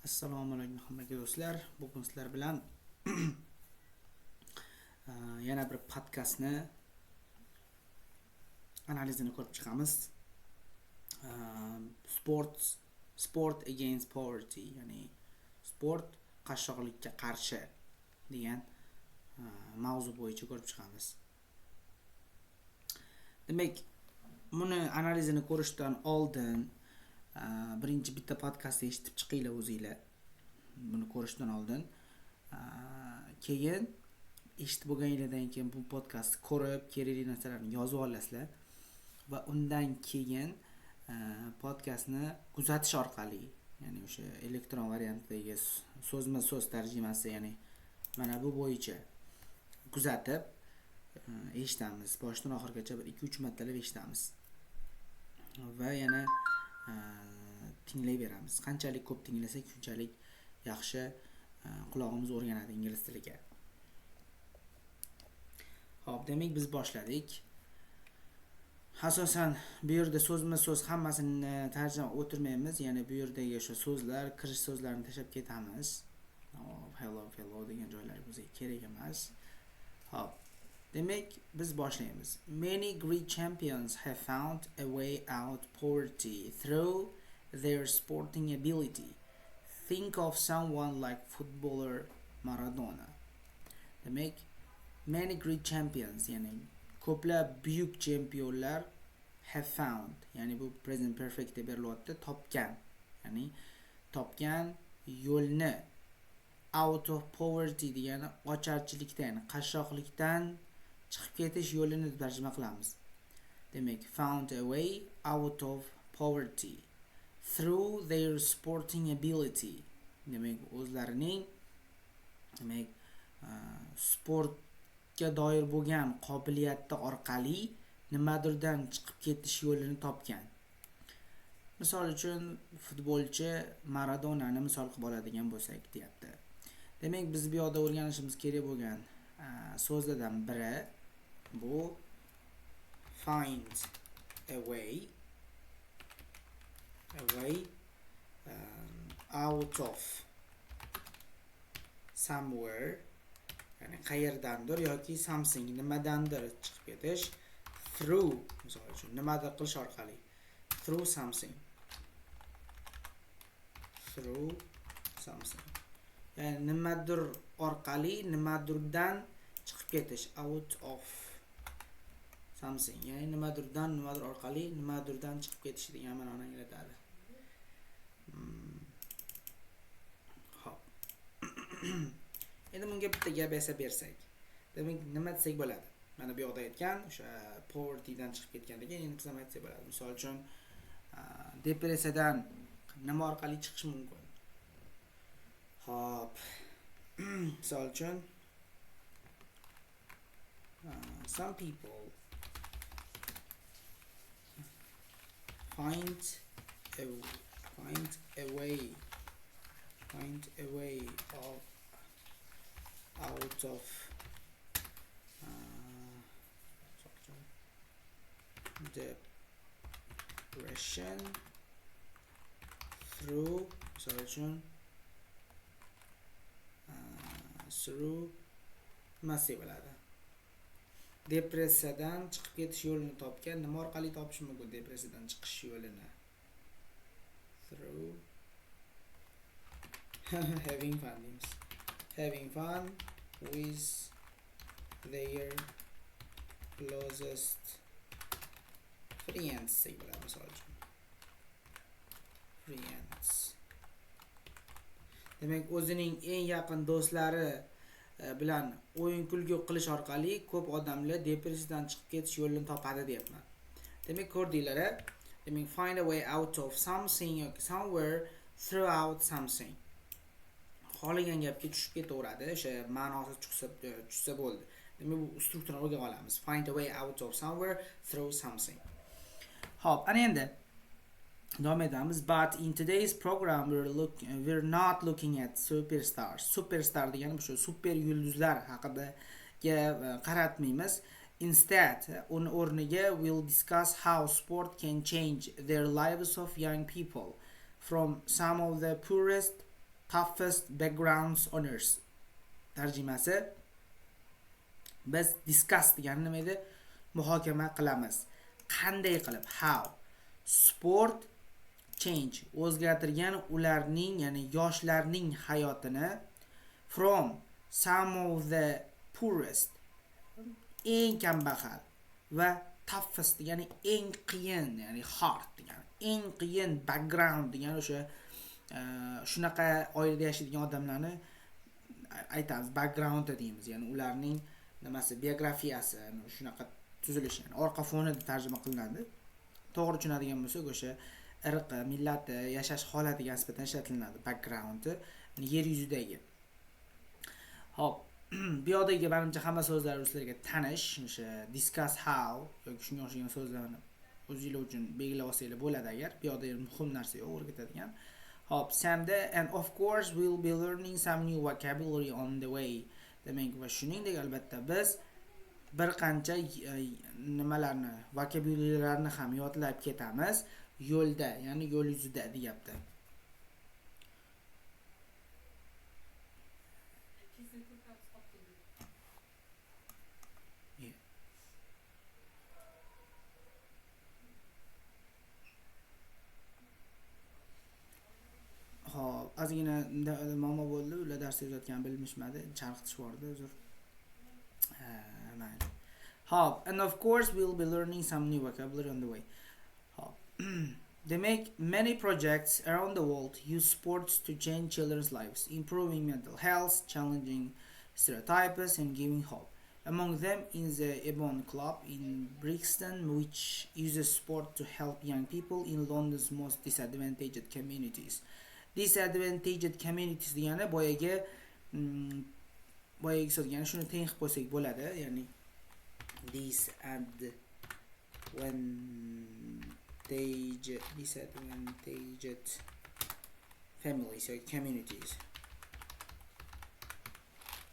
Assalomu alaykum hammaga do'stlar. Bugun sizlar bilan yana bir podkastni analizini ko'rib chiqamiz. Sport against poverty, ya'ni sport qashshoqlikka qarshi degan mavzu bo'yicha ko'rib chiqamiz. Demak, buni analizini ko'rishdan oldin birinchi bitta podkastni eshitib chiqinglar o'zinglar. Buni ko'rishdan oldin keyin eshitib bo'lganinglardan keyin bu podkastni ko'rib, kerakli narsalarni yozib olasizlar va undan keyin podkastni kuzatish orqali, ya'ni o'sha elektron variantdagi so'zma-so'z tarjimasi, ya'ni mana bu bo'yicha kuzatib eshitamiz. Boshdan oxirigacha bir 2-3 martalab eshitamiz. Va yana tinglayveramiz. Qanchalik ko'p tinglasak, shunchalik yaxshi qulog'imiz o'rganadi ingliz tiliga. Xo'p, demak biz boshladik. Asosan bu yerda so'zma-so'z hammasini tarjima o'tirmaymiz, ya'ni bu yerdagi o'sha so'zlar, kirish so'zlarini tashlab ketamiz. Hello degan joylar bizga kerak emas. Xo'p, demak biz boshlaymiz. Many great champions have found a way out poverty through their sporting ability. Think of someone like footballer Maradona. Demak, many great champions, ya'ni ko'plab buyuk chempionlar have found, ya'ni bu present perfect deb berilyapti, topgan, ya'ni topgan yo'lni, out of poverty degani ocharchilikdan, qashshoqlikdan chiqib ketish yo'lini deb tarjima qilamiz. Demak, found a way out of poverty through their sporting ability. Demak, o'zlarining sportga doir bo'lgan qobiliyati orqali nimadirdan chiqib ketish yo'lini topgan. Misol uchun futbolchi Maradonani misol qilib oladigan bo'lsak deyapti. Demak, biz bu yoqda o'rganishimiz kerak bo'lgan so'zlardan biri bu find a way out of somewhere, ya'ni qayerdandir yoki something, nimadandir chiqib ketish, through, misol uchun nimadir qilish orqali, through something, ya'ni nimadir orqali, nimadirdan chiqib ketish, out of something, ya'ni nimadir orqali, nimadirdan chiqib ketish degan ma'noni anglatadi. Xo'p. Endi bunga bitta gap yasab bersak, demak nima desak bo'ladi? Mana bu yoqda aytgan, o'sha povertydan chiqib ketganligi endi biz ham aytsak bo'ladi. Misol uchun depressiyadan nima orqali chiqish mumkin? Xo'p. Misol uchun some people find a way out of depression through bo'ladi. Depressiyadan chiqib ketish yo'lini topgan. Nima orqali topish mumkin depressiyadan chiqish yo'lini? Through having fun with their closest friends, say bo'ladi misol uchun. Friends. Demak, o'zining eng yaqin do'stlari bilan o'yin kulgu qilish orqali ko'p odamlar depressiyadan chiqib ketish yo'lini topadi deyapman. Demak, ko'rdinglar, demak find a way out of something yoki somewhere throughout something. Xohlagan gapga tushib ketaveradi, o'sha ma'nosi tushsa bo'ldi. Demak, bu strukturani o'rganib olamiz. Find a way out of somewhere through something. Xo'p, ana endi davom etamiz. But in today's program we're not looking at superstars. Superstar degani shu super yulduzlar haqida qaratmaymiz. Instead, on o'rniga we'll discuss how sport can change their lives of young people from some of the poorest toughest backgrounds honors. Tarjimasi biz discuss degani nima edi? Muhokama qilamiz. Qanday qilib? How? Sport change o'zgartirgan ularning, ya'ni yoshlarning hayotini from some of the poorest, eng kambag'al va toughest degani eng qiyin, ya'ni hard degani eng qiyin background degani o'sha shunaqa oilada yashaydigan odamlarni aytamiz, background deymiz, ya'ni ularning nimasi, biografiyasi, shunaqa tuzilishi, ya'ni orqa foni deb tarjima qilinadi. To'g'ri tushunadigan bo'lsak, o'sha irqi, millati, yashash holatiga nisbatan ishlatiladi background, yer yuzidagi. Hop, bu yoqdagi menimcha hamma so'zlar sizlarga tanish, o'sha discuss how yoki shunga o'xshagan so'zlarni o'zingizlar uchun belgilab olsanglar bo'ladi agar bu yoqda muhim narsa yo'q o'rgatadigan. Hop, Samda and of course we'll be learning some new vocabulary on the way. Demak, va shuningdek albatta biz bir qancha nimalarni, vokabulyalarni ham yodlab ketamiz yo'lda, ya'ni yo'l yuzida deyapti. Hop, ozgina muammo bo'ldi, ular dars yozayotgan bilmishmadi, chalg'itish bordi, uzr. Mayli. Hop, and of course we'll be learning some new vocabulary on the way. Hop. Demak, many projects around the world use sports to change children's lives, improving mental health, challenging stereotypes, and giving hope. Among them is the Ebon Club in Brixton, which uses sport to help young people in London's most disadvantaged communities. Disadvantaged communities degani boyagi so'z, ya'ni shuni teng qilib qo'ysak bo'ladi, ya'ni disadvantaged families or communities.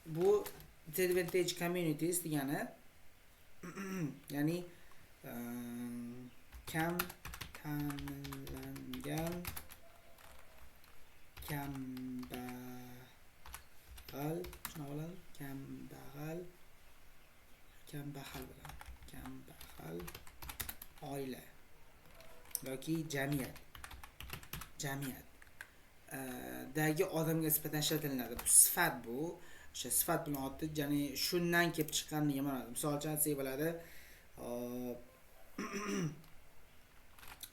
Bu disadvantaged communities degani ya'ni kam ta'minlangan kambag'al oila yoki jamiyat dagi odamga nisbatan ishlatiladi. Bu sifat, bu o'sha sifat bilan otdi, ya'ni shundan kelib chiqqanligi mana. Misol uchun aytsak bo'ladi,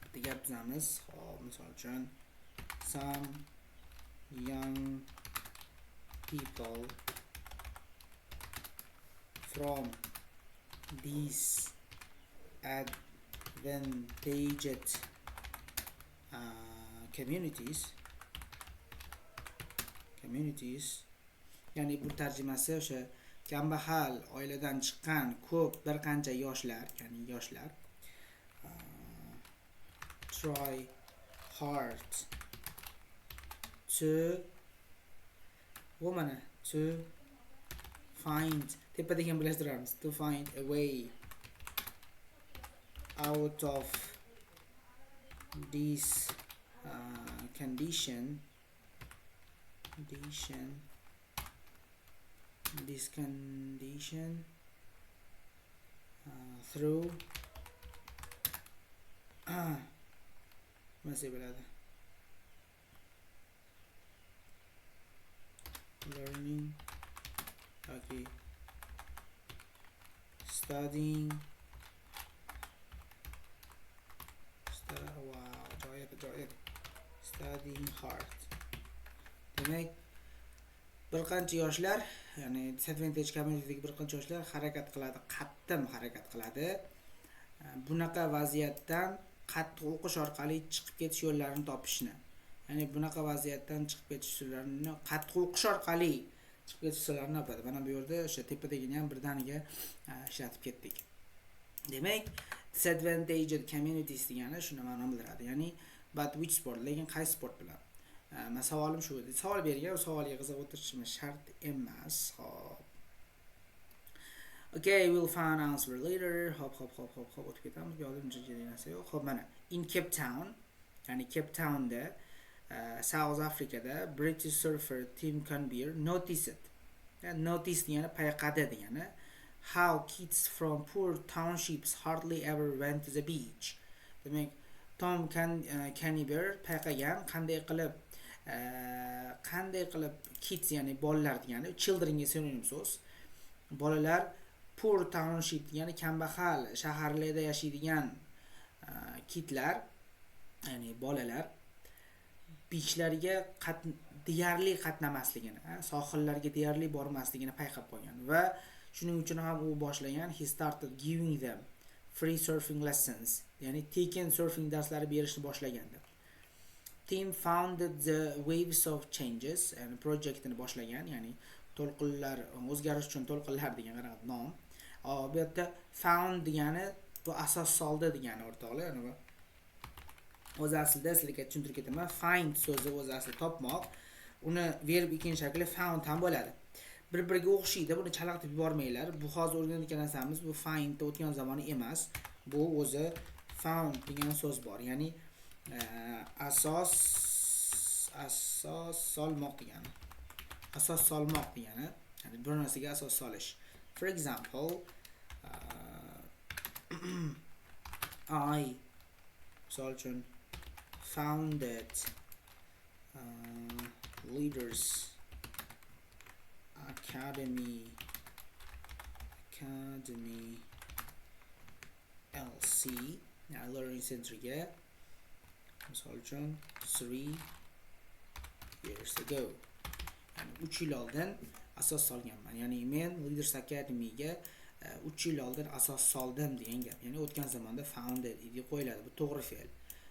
bitta gap tuzamiz. Hop, misol uchun some young people from these advantaged communities, ya'ni bu tarjimasi o'sha kambag'al oiladan chiqqan ko'p bir qancha yoshlar, ya'ni yoshlar try hard to find, tepada ham birlashtiramiz, to find a way out of this condition through masih bo'ladi, learning, okay, studying, studying hard. Demak, bir qancha yoshlar, ya'ni disadvantaged community'dagi bir qancha yoshlar harakat qiladi, qattiq harakat qiladi. Bunaqa vaziyatdan qattiq o'qish orqali chiqib ketish yo'llarini topishni. Ya'ni bunaqa vaziyatdan chiqib ketish yo'llarini qattiq o'qish orqali chiqib ketish yo'llarini topadi. Mana bu yerda o'sha tepadagini ham birdaniga ishlatib ketdik. Demak, disadvantaged communities degani shuni ma'no bildiradi. Ya'ni but which sport, lekin qaysi sport bilan? Men savolim shu edi. Savol bergan, u savolga qiziqib o'tirishimiz shart emas. Hop. Okay, we'll find answer later. Hop o'tib ketamiz. Bu yo'lda uncha narsa yo'q. Hop, mana in Cape Town, ya'ni Cape Townda South Africada British surfer Tim Canbier noticed. Notice degani payqadi degani. How kids from poor townships hardly ever went to the beach. Demak, Tom Canbier payqagan qanday qilib kids ya'ni bolalar degani childrenga synonim so'z. Bolalar poor township degani kambag'al shaharlarda yashaydigan kitlar ya'ni bolalar beachlarga deyarli qatnamasligini, sohillarga deyarli bormasligini payqab qolgan va shuning uchun ham u boshlagan he started giving them free surfing lessons, ya'ni tekin surfing darslari berishni boshlagandi. Team founded the Waves of Changes and projectini boshlagan, ya'ni to'lqinlar o'zgarish uchun to'lqinlar degan nom. Bu yerda found degani bu asos soldi degani o'rtoqlar, ya'ni o'z aslida sizlarga tushuntirib ketaman. Find so'zi o'z asli topmoq, uni verb ikkinchi shakli found ham bo'ladi. Bir-biriga o'xshaydi, buni chalaqtib yubormanglar. Bu hozir o'rganayotgan narsamiz bu find o'tgan zamoni emas. Bu o'zi found degan so'z bor, ya'ni asos solmoq degani. Asos solmoq degani, ya'ni bir narsaga asos solish. For example, I misol uchun founded Leaders Academy LC, Learning Centerga misol uchun 3 years ago, ya'ni 3 yil oldin asos solganman. Ya'ni men Leaders Academyga 3 yil oldin asos soldim degan gap. Ya'ni o'tgan zamonda founded deb qo'yiladi. Bu to'g'ri fe'l.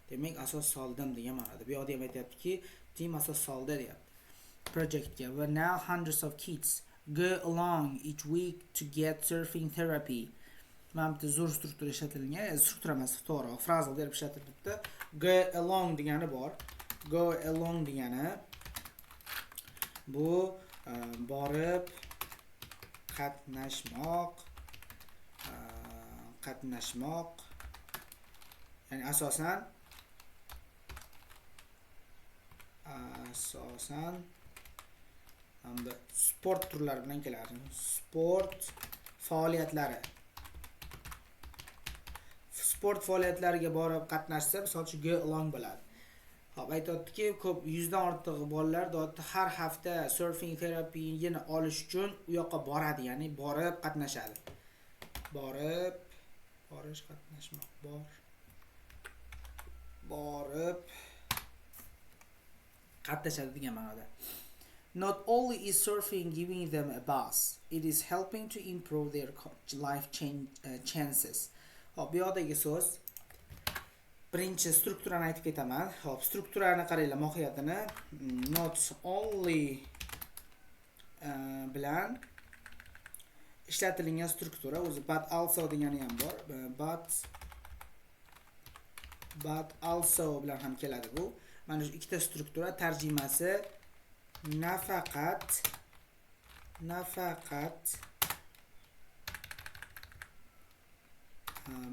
Demak, asos soldim degan ma'noda. Bu yoqda ham aytayaptiki, team asos soldi deyapti. Projectga va now hundreds of kids go along each week to get surfing therapy. Mana bu zo'r struktura ishlatilgan, struktura emas, to'g'ri, frazal berib ishlatilibdi. Go along degani bor. Go along degani bu borib qatnashmoq, ya'ni asosan sport turlari bilan keladi. Sport faoliyatlari. Sport faoliyatlariga borib qatnashsa, misol uchun go along bo'ladi. Hop, aytayaptiki, ko'p yuzdan ortiq bolalar har hafta surfing terapiyini olish uchun u yoqqa boradi, ya'ni borib qatnashadi. Borish qatnashmoq, borib qatnashadi degan ma'noda. Not only is surfing giving them a buzz, it is helping to improve their life chances. Hop, bu yoqdagi so'z birinchi strukturani aytib ketaman. Hop, strukturani qaranglar, mohiyatini. Not only bilan ishlatilgan struktura o'zi but also degani ham bor. But also bilan ham keladi bu. Mana shu ikkita struktura tarjimasi nafaqat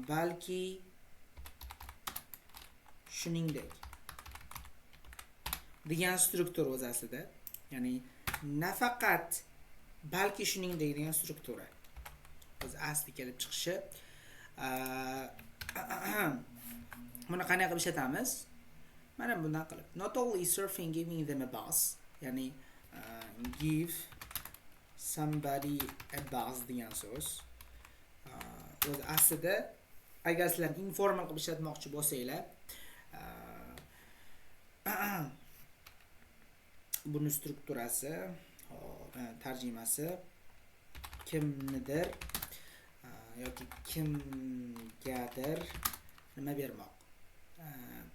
balki shuningdek degan struktura o'z aslida, ya'ni nafaqat balki shuningdek degan struktura o'z asli kelib chiqishi. Buni qanday qilib ishlatamiz? Mana bunday qilib. Not only surfing giving them a buzz, ya'ni give somebody a buzz degan so'z. O'z aslida agar sizlar informal qilib ishlatmoqchi bo'lsanglar, buni strukturasi, tarjimasi kimnidir yoki kimgadir nima bermoq.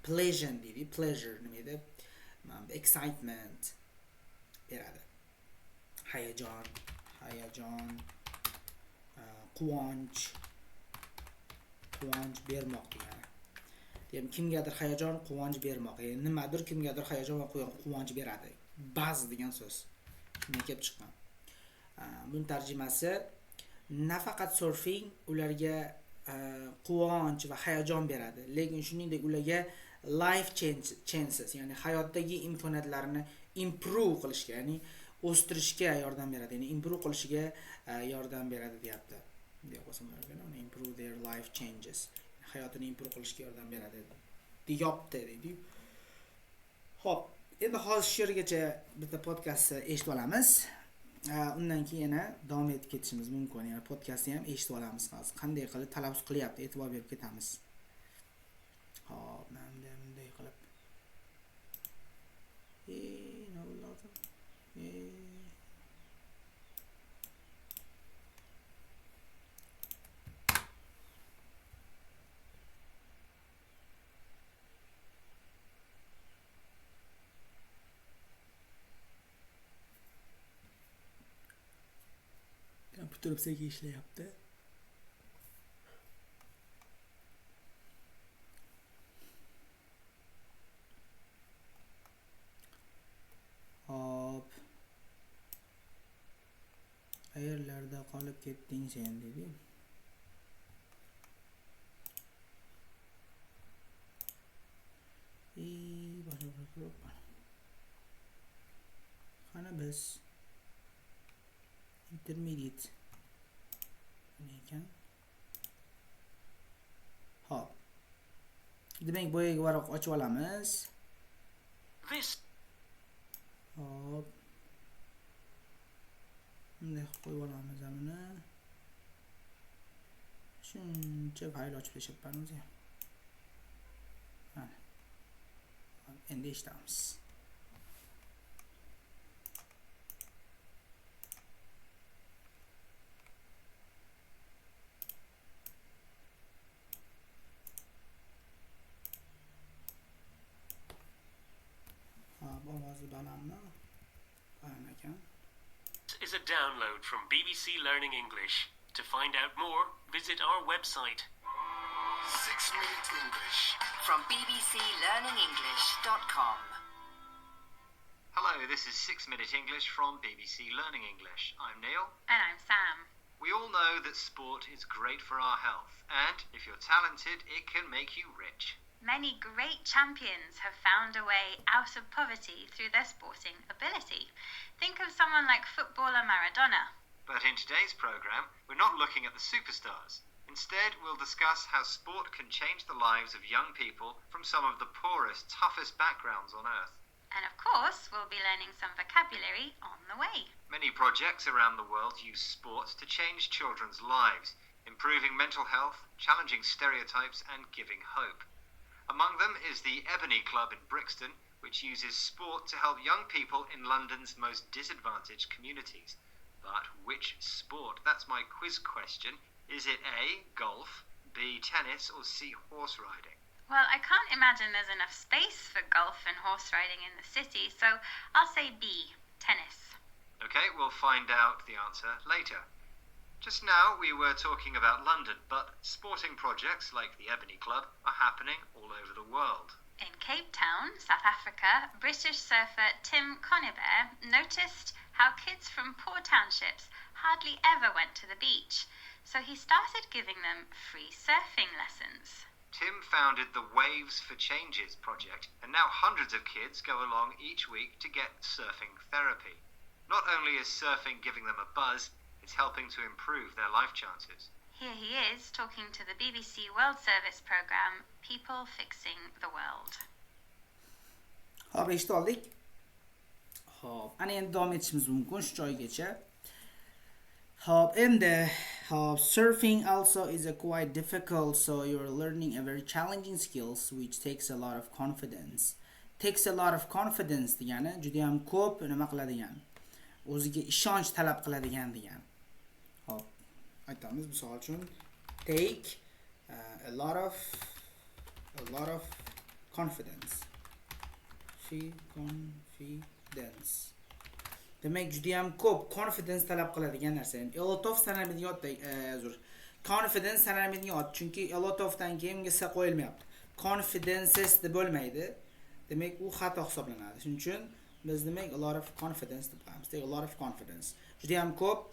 Pleasure deydi, pleasure nima edi? Excitement beradi. Hayajon, quvonch bermoq degani. Demak, kimgadir hayajon, quvonch bermoq. Ya'ni nimadir kimgadir hayajon va quvonch beradi. Buzz degan so'z. Shundan kelib chiqqan. Buning tarjimasi nafaqat surfing ularga quvonch va hayajon beradi, lekin shuningdek ularga life chances, ya'ni hayotdagi imkoniyatlarini improve qilishga, ya'ni o'stirishga yordam beradi, ya'ni improve qilishiga yordam beradi deyapti. Bunday qilsam bo'ladi, improve their life changes. Hayotini improve qilishga yordam beradi deyapti deydi. Xo'p, endi hozir shu yergacha bitta podkastni eshitib olamiz. Undan keyin yana davom etib ketishimiz mumkin. Ya'ni podkastni ham eshitib olamiz hozir. Qanday qilib talaffuz qilyapti, e'tibor berib ketamiz. Xo'p, bunday qilib. Nima bo'ladi? Kompüterimdeki ishlayapti. Hop. Qayerlarda qolib ketding sen dedi. Qani biz intermediate ekan. Hop. Demak, boyaga varaq ochib olamiz. Hop. Bunday qo'yib olamiz buni. Shuncha fayl ochib tashlabman o'zi. Mana. Endi eshitamiz. Is a download from BBC Learning English. To find out more, visit our website. 6 Minute English from bbclearningenglish.com. Hello, this is 6 Minute English from BBC Learning English. I'm Neil. And I'm Sam. We all know that sport is great for our health, and if you're talented, it can make you rich. Many great champions have found a way out of poverty through their sporting ability. Think of someone like footballer Maradona. But in today's programme, we're not looking at the superstars. Instead, we'll discuss how sport can change the lives of young people from some of the poorest, toughest backgrounds on earth. And of course, we'll be learning some vocabulary on the way. Many projects around the world use sports to change children's lives, improving mental health, challenging stereotypes, and giving hope. Among them is the Ebony Club in Brixton, which uses sport to help young people in London's most disadvantaged communities. But which sport? That's my quiz question. Is it A, golf, B, tennis, or C, horse riding? Well, I can't imagine there's enough space for golf and horse riding in the city, so I'll say B, tennis. Okay, we'll find out the answer later. Just now we were talking about London, but sporting projects like the Ebony Club are happening all over the world. In Cape Town, South Africa, British surfer Tim Conybeare noticed how kids from poor townships hardly ever went to the beach, so he started giving them free surfing lessons. Tim founded the Waves for Changes project, and now hundreds of kids go along each week to get surfing therapy. Not only is surfing giving them a buzz, it's helping to improve their life chances. Here he is talking to the BBC World Service programme, People Fixing the World. Hop, eshitib oldik. Hop, ana endi davom etishimiz mumkin shu joygacha. Hop, endi surfing also is a quite difficult, so you're learning a very challenging skills which takes a lot of confidence. Takes a lot of confidence degani juda ham ko'p nima qiladigan. O'ziga ishonch talab qiladigan degan. Hop, aytamiz misol uchun take a lot of confidence. Confidence. Demak juda ham ko'p confidence talab qiladigan narsa. A lot of sanalmaydigan confidence sanalmaydigan chunki a lot ofdan keyin s qo'yilmayapti. Confidences deb bo'lmaydi. Demak u xato hisoblanadi. Shuning uchun biz demak a lot of confidence deb qo'yamiz. A lot of confidence. Juda ham ko'p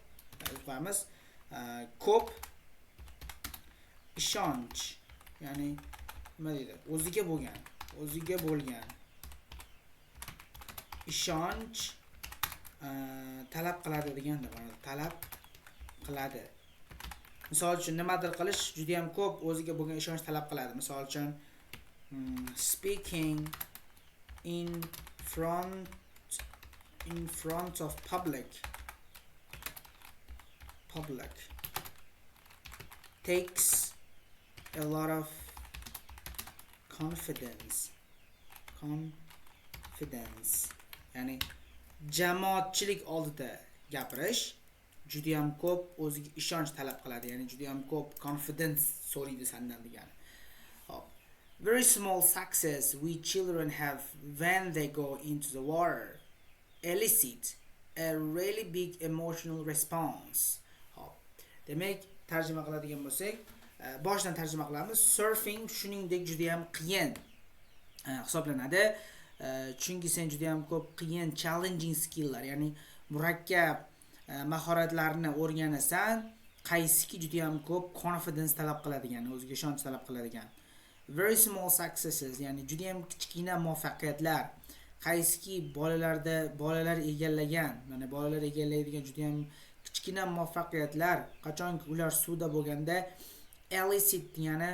qo'yamiz. Ko'p ishonch, ya'ni nima deydi? O'ziga bo'lgan o'ziga bo'lgan ishonch talab qiladi deganda talab qiladi. Misol uchun nimadir qilish juda ham ko'p o'ziga bo'lgan ishonch talab qiladi. Misol uchun speaking in front of public takes a lot of confidence. Ya'ni jamoatchilik oldida gapirish juda ham ko'p o'ziga ishonch talab qiladi. Ya'ni juda ham ko'p confidence so'raydi sendan degani. Very small success we children have when they go into the water elicit a really big emotional response. Demak, tarjima qiladigan bo'lsak, boshdan tarjima qilamiz. Surfing shuningdek juda ham qiyin hisoblanadi. Chunki sen juda ham ko'p qiyin challenging skilllar, ya'ni murakkab mahoratlarni o'rganasan, qaysiki juda ham ko'p confidence talab qiladigan, o'ziga ishonch talab qiladigan. Very small successes, ya'ni juda ham kichkina muvaffaqiyatlar, qaysiki bolalar egallagan, mana bolalar egallaydigan juda ham kichkina muvaffaqiyatlar, qachonki ular suvda bo'lganda elicit degani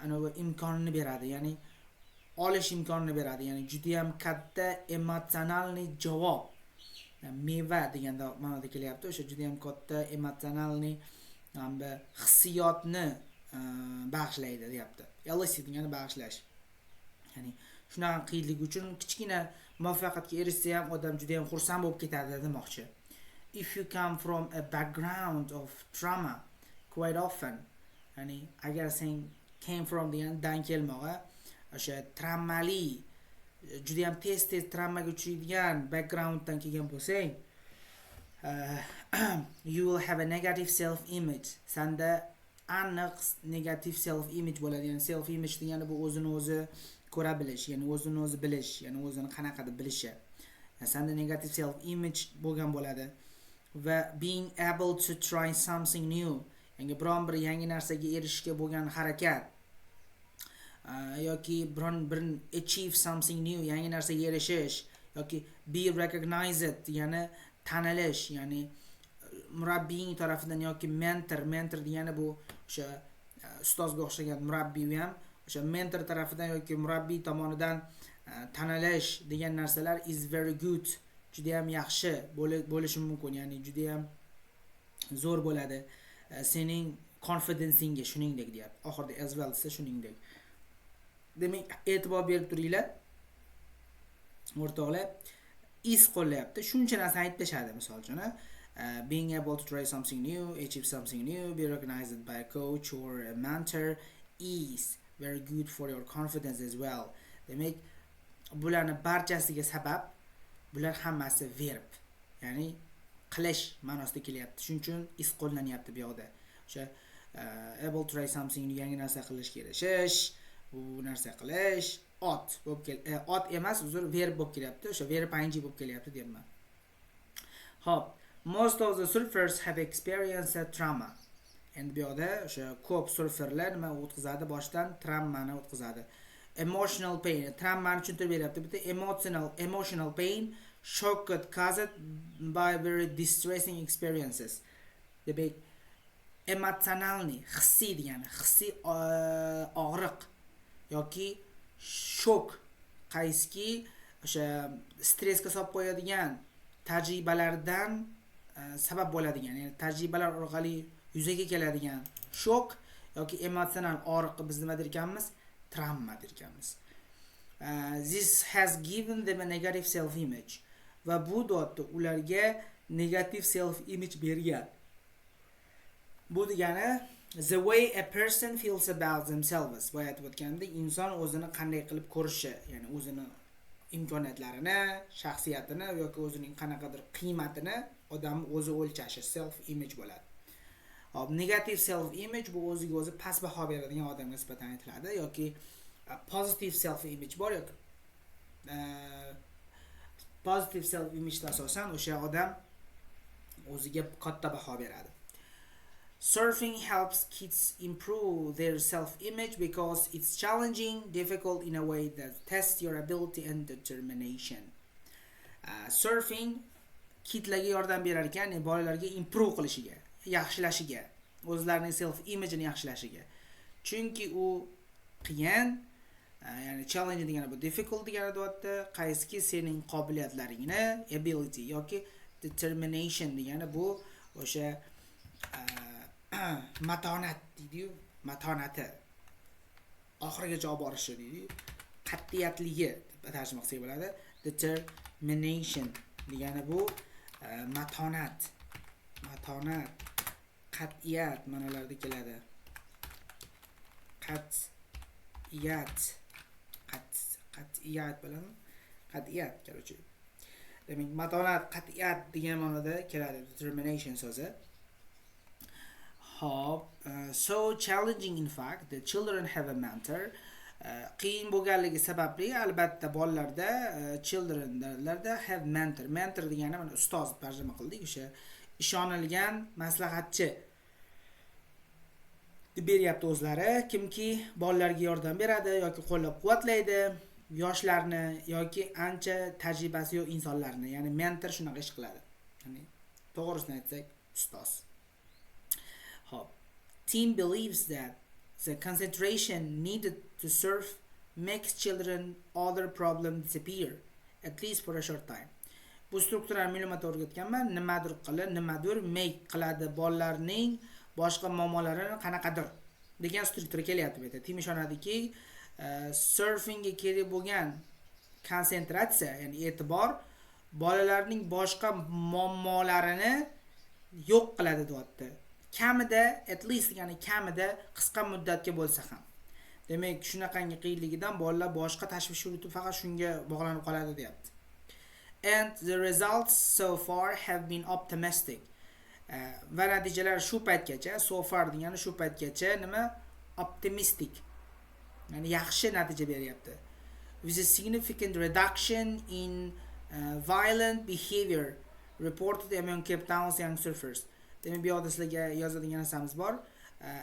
anavi imkonini beradi, ya'ni olish imkonini beradi, ya'ni juda ham katta emotsionalniy javob. Meva deganda ma'noda kelyapti, o'sha juda ham katta emotsionalniy hamda hissiyotni bag'ishlaydi deyapti. Elicit degani bag'ishlash. Ya'ni shunaqa qiyinlik uchun kichkina muvaffaqiyatga erishsa ham odam juda ham xursand bo'lib ketadi demoqchi. If you come from a background of trauma quite often, ya'ni agar sen came from degandan kelmog'i o'sha traumali juda ham tez traumaga uchraydigan backgrounddan kelgan bo'lsang, you will have a negative self image. Sanda aniq negative self image bo'ladi. Ya'ni self image degani bu o'zini o'zi ko'ra bilish, ya'ni o'zini o'zi bilish, ya'ni o'zini qanaqa deb bilishi. Sanda negative self image bo'lgan bo'ladi. Va being able to try something new, ya'ni biron bir yangi narsaga erishishga bo'lgan harakat yoki biron bir achieve something new, yangi narsaga erishish yoki be recognized, ya'ni tanilish, ya'ni murabbiying tarafidan yoki mentor degani bu o'sha ustozga o'xshagan murabbiy ham o'sha mentor tarafidan yoki murabbiy tomonidan tanilish degan narsalar is very good, juda ham yaxshi bo'lishi mumkin, ya'ni juda ham zo'r bo'ladi sening confidenceingga, shuningdek deyapti. Oxirida as well desa shuningdek. Demak, e'tibor berib turinglar. O'rtoqlar, is qo'llayapti. Shuncha narsani aytib tashadi, misol uchun, being able to try something new, achieve something new, be recognized by a coach or a mentor is very good for your confidence as well. Demak, bularning barchasiga sabab, bular hammasi verb, ya'ni qilish ma'nosida kelyapti. Shuning uchun is qo'llanyapti bu yoqda. O'sha able to try something new, yangi narsa qilishga erishish, bu narsa qilish, ot emas, uzr, verb bo'lib kelyapti. O'sha verb ing bo'lib kelyapti deyapman. Hop, most of the surfers have experienced a trauma. Endi bu yoqda o'sha ko'p surferlar nima o'tkazadi? Boshdan traumani o'tkazadi. Emotional pain, traumani tushuntirib beryapti. Bitta emotional pain shocked caused by very distressing experiences. Demak, emotsionalniy, hissiy degani, hissiy og'riq yoki shok, qaysiki o'sha stressga solib qo'yadigan tajribalardan sabab bo'ladigan, ya'ni tajribalar orqali yuzaga keladigan shok yoki emotsional og'riqni biz nima derkanmiz? Trauma derkanmiz. This has given them a negative self image. Va bu dotda ularga negative self image bergan. Bu degani the way a person feels about themselves. Boya aytib o'tgandek, inson o'zini qanday qilib ko'rishi, ya'ni o'zini imkoniyatlarini, shaxsiyatini yoki o'zining qanaqadir qiymatini odam o'zi o'lchashi self image bo'ladi. Hop, negative self image bu o'ziga o'zi past baho beradigan odamga nisbatan aytiladi yoki positive self image bor yoki positive self image asosan o'sha odam o'ziga katta baho beradi. Surfing helps kids improve their self-image because it's challenging, difficult in a way that tests your ability and determination. Surfing kitlarga yordam berar ekan, ya'ni bolalarga improve qilishiga, yaxshilashiga, o'zlarining self-image'ini yaxshilashiga. Chunki u qiyin, ya'ni challenge degani bu difficult degani deyapti, qaysiki sening qobiliyatlaringni, ability yoki determination degani bu o'sha matonat deydi-yu, matonati oxirigacha olib borishi deydi-yu, qat'iyatligi deb tarjima qilsak bo'ladi. Determination degani bu matonat, qat'iyat ma'nolarida keladi. Qat'iyat bilan qat'iyat короче. Demak, matonat, qat'iyat degan ma'noda keladi determination so'zi. So challenging in fact, the children have a mentor. Qiyin bo'lganligi sababli albatta bolalarda childrenlarda have mentor. Mentor degani mana ustoz tarjima qildik, o'sha ishonilgan maslahatchi deb beryapti o'zlari, kimki bolalarga yordam beradi yoki qo'llab-quvvatlaydi yoshlarni yoki ancha tajribasi yo'q insonlarni, ya'ni mentor shunaqa ish qiladi. Ya'ni to'g'risini aytsak, ustoz. Tim believes that the concentration needed to surf makes children other problems disappear, at least for a short time. Bu strukturani ma'lumot o'rgatganman, nimadir make qiladi bolalarning boshqa muammolarini qanaqadir degan struktura kelyapti bu yerda. Tim ishonadiki, surfingga kerak bo'lgan konsentratsiya, ya'ni e'tibor bolalarning boshqa muammolarini yo'q qiladi deyapti. Kamida, at least ya'ni kamida qisqa muddatga bo'lsa ham. Demak, shunaqangi qiyinligidan bolalar boshqa tashvish unutib faqat shunga bog'lanib qoladi deyapti. And the results so far have been optimistic. Va natijalar shu paytgacha, so far degani shu paytgacha nima? Optimistic. Ya'ni yaxshi natija beryapti. With a significant reduction in violent behavior reported among Cape Town's young surfers. Demak, bu yoqda sizlarga yozadigan narsamiz bor.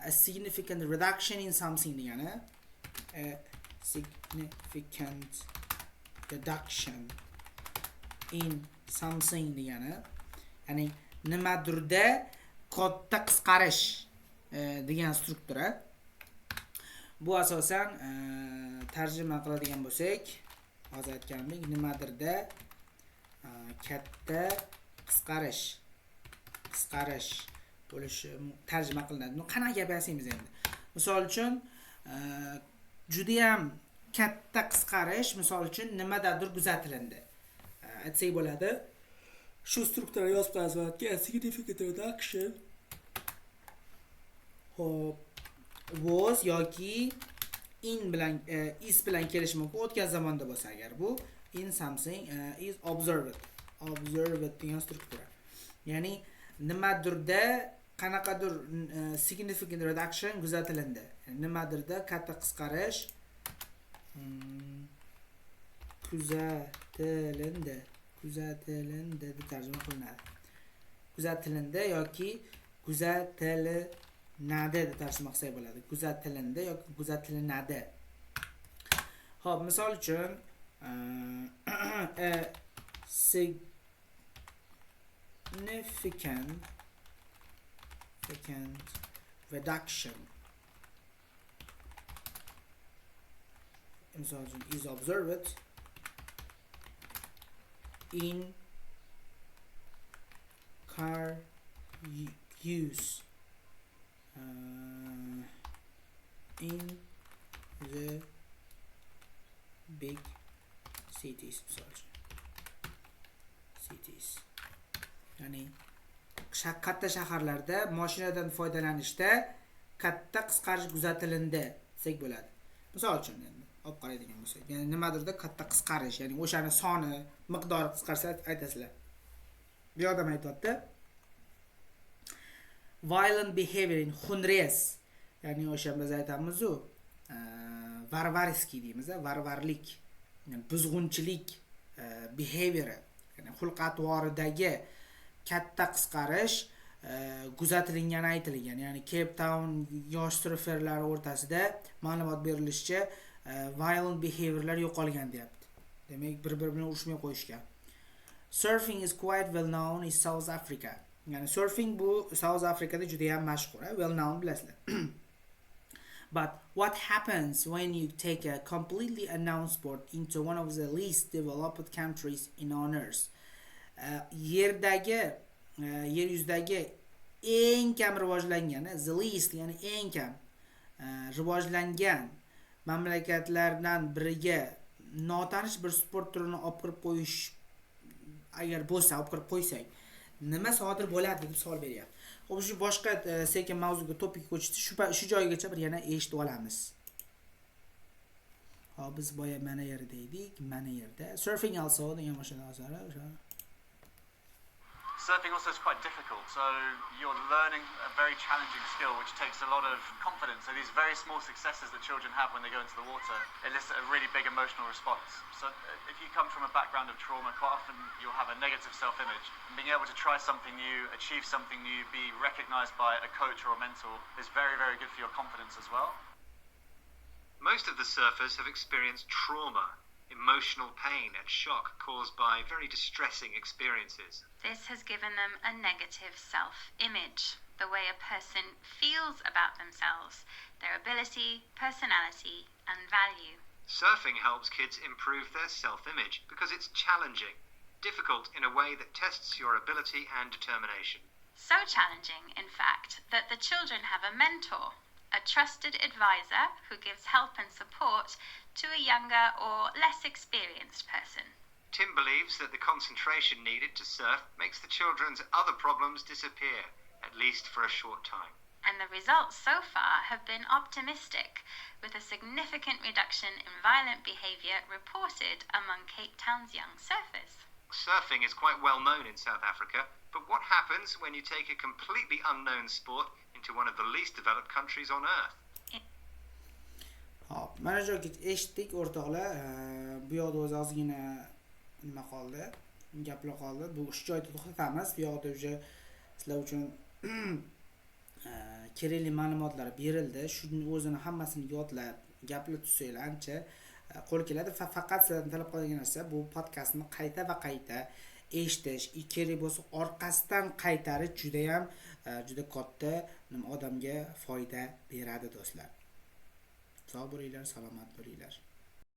A significant reduction in something degani. A significant reduction in something degani. Ya'ni nimadirda katta qisqarish degan struktura. Bu asosan tarjima qiladigan bo'lsak, hozir aytganimdek, nimadirda katta qisqarish bo'lishi tarjima qilinadi. Buni qanaqa gapirsamiz endi? Misol uchun, juda ham katta qisqarish, misol uchun nimadadir kuzatilindi. Aytsak bo'ladi. Shu strukturani yozib qo'yasizki, significant reduction was yoki in bilan is bilan kelishi mumkin. O'tgan zamonda bo'lsa agar bu in something is observed degan struktura. Ya'ni nimadirda qanaqadir significant reduction kuzatilindi. Nimadirda katta qisqarish kuzatilindi deb tarjima qilinadi. Kuzatilindi yoki kuzatilindi deb tarjima qilsak bo'ladi. Kuzatilindi yoki kuzatilinadi. Xo'p, misol uchun a significant reduction is observed in car use in the big cities. Ya'ni katta shaharlarda mashinadan foydalanishda katta qisqarish kuzatilindi desak bo'ladi. Misol uchun endi olib qaraydigan bo'lsak, ya'ni nimadirda katta qisqarish, ya'ni o'shani soni, miqdori qisqarsa aytasizlar. Bu yoqda aytibdi. Violent behavior in xunrez, ya'ni o'sha biz aytamiz-ku, varvarskiy deymiz, varvarlik, ya'ni buzg'unchilik behavior, ya'ni xulq-atvoridagi katta qisqarish kuzatilgani aytilgan. Ya'ni Cape Town yosh surferlari o'rtasida ma'lumot berilishicha violent behaviorlar yo'qolgan deyapti. Demak, bir-biri bilan urushmay qo'yishgan. Surfing is quite well known in South Africa. Yani surfing bu South Africa'da juda ham mashhur, well known bilasizlar. But what happens when you take a completely unknown sport into one of the least developed countries in on earth? Yer yuzidagi eng kam rivojlangan, the least, ya'ni eng kam rivojlangan mamlakatlardan biriga notanish bir sport turini olib kirib qo'yish agar bo'lsa, olib kirib qo'ysak, nima sodir bo'ladi deb savol beryapti. Xo'p, shu boshqa sekin mavzuga topik ko'chishdi. Shu joygacha bir yana eshitib olamiz. Hop, biz boya mana yerda edik, mana yerda. Surfing also degan mashina asari o'sha. Surfing also is quite difficult, so you're learning a very challenging skill which takes a lot of confidence. So these very small successes that children have when they go into the water elicit a really big emotional response. So if you come from a background of trauma, quite often you'll have a negative self-image. And being able to try something new, achieve something new, be recognized by a coach or a mentor is very, very good for your confidence as well. Most of the surfers have experienced trauma, emotional pain and shock caused by very distressing experiences. This has given them a negative self-image, the way a person feels about themselves, their ability, personality, and value. Surfing helps kids improve their self-image because it's challenging, difficult in a way that tests your ability and determination. So challenging, in fact, that the children have a mentor, a trusted advisor who gives help and support to a younger or less experienced person. Tim believes that the concentration needed to surf makes the children's other problems disappear, at least for a short time. And the results so far have been optimistic, with a significant reduction in violent behaviour reported among Cape Town's young surfers. Surfing is quite well known in South Africa, but what happens when you take a completely unknown sport into one of the least developed countries on earth? Hop, mana joyga eshitdik o'rtoqlar. Bu yoqda o'zi ozgina nima qoldi? Gaplar qoldi. Bu shu joyda to'xtatamiz. Bu yoqda o'sha sizlar uchun kerakli ma'lumotlar berildi. Shuning o'zini hammasini yodlab, gaplar tutsanglar ancha qo'l keladi. Faqat sizlardan talab qiladigan narsa bu podkastni qayta va qayta eshitish, kerak bo'lsa orqasidan qaytarish juda katta odamga foyda beradi do'stlar. Sog' bo'linglar, salomat bo'linglar.